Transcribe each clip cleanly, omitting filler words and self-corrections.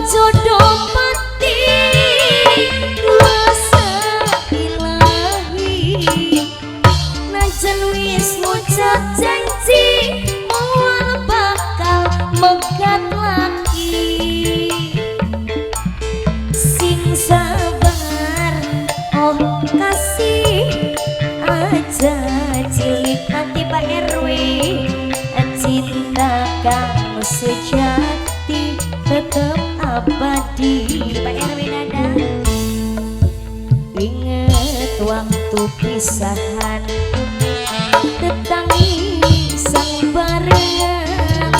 jodoh mati kuasa ilahi najan wis ngucap janji mual bakal megat lagi sing sabar oh kasih aja cilik hati Pak RW cinta kamu sejati tetap abadi Pak RW Dada inget waktu pisahan tetangisan barengan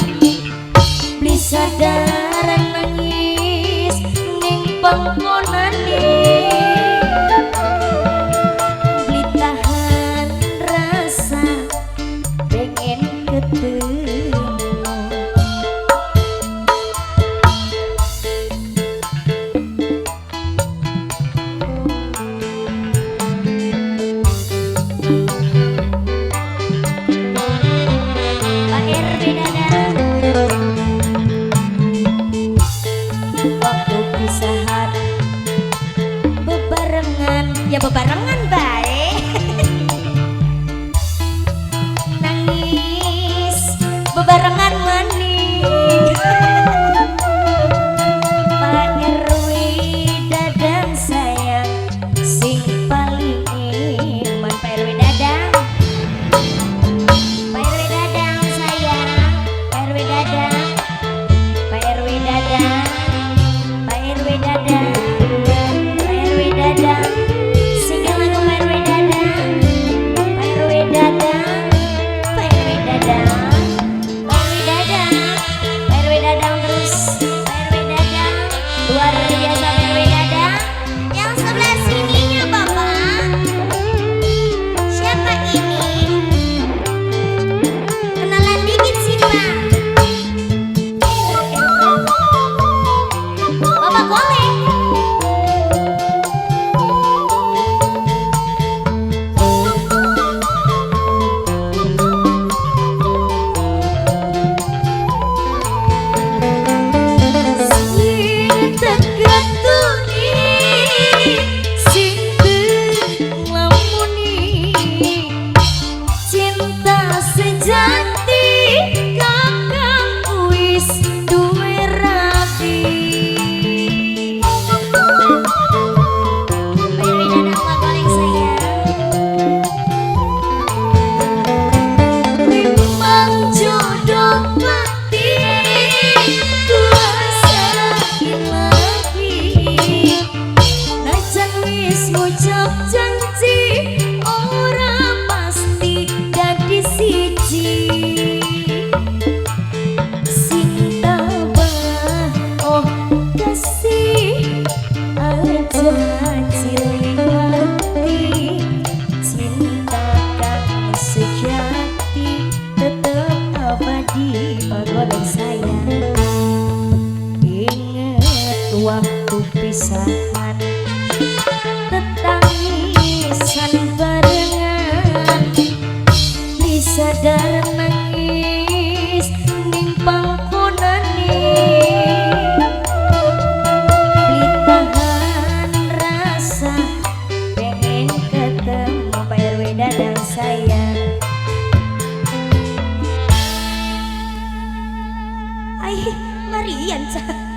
beli sadaran nangis ning panggonane beli tahan rasa pengen ketemu ya bebarengan baik nangis bebarengan manis Pak RW Dadang sayang sing paling iman Pak RW Dadang Pak RW Dadang sayang Pak RW Dadang Pak RW Dadang Pak RW Dadang Pak RW Dadang luar biasa RW Dadang yang sebelah sininya Bapak siapa ini kenalan dikit sih Pak Bapak boleh ngucap janji ora pasti dadi siji sing tabah oh kasih aja cilik hati cinta kamu sejati tetap abadi panggonan sayang ingat waktu pisahan tetangisan barengan beli sadar nangis ning panggonane beli tahan rasa pengen ketemu Pak RW Dadang sayang ai Marian cah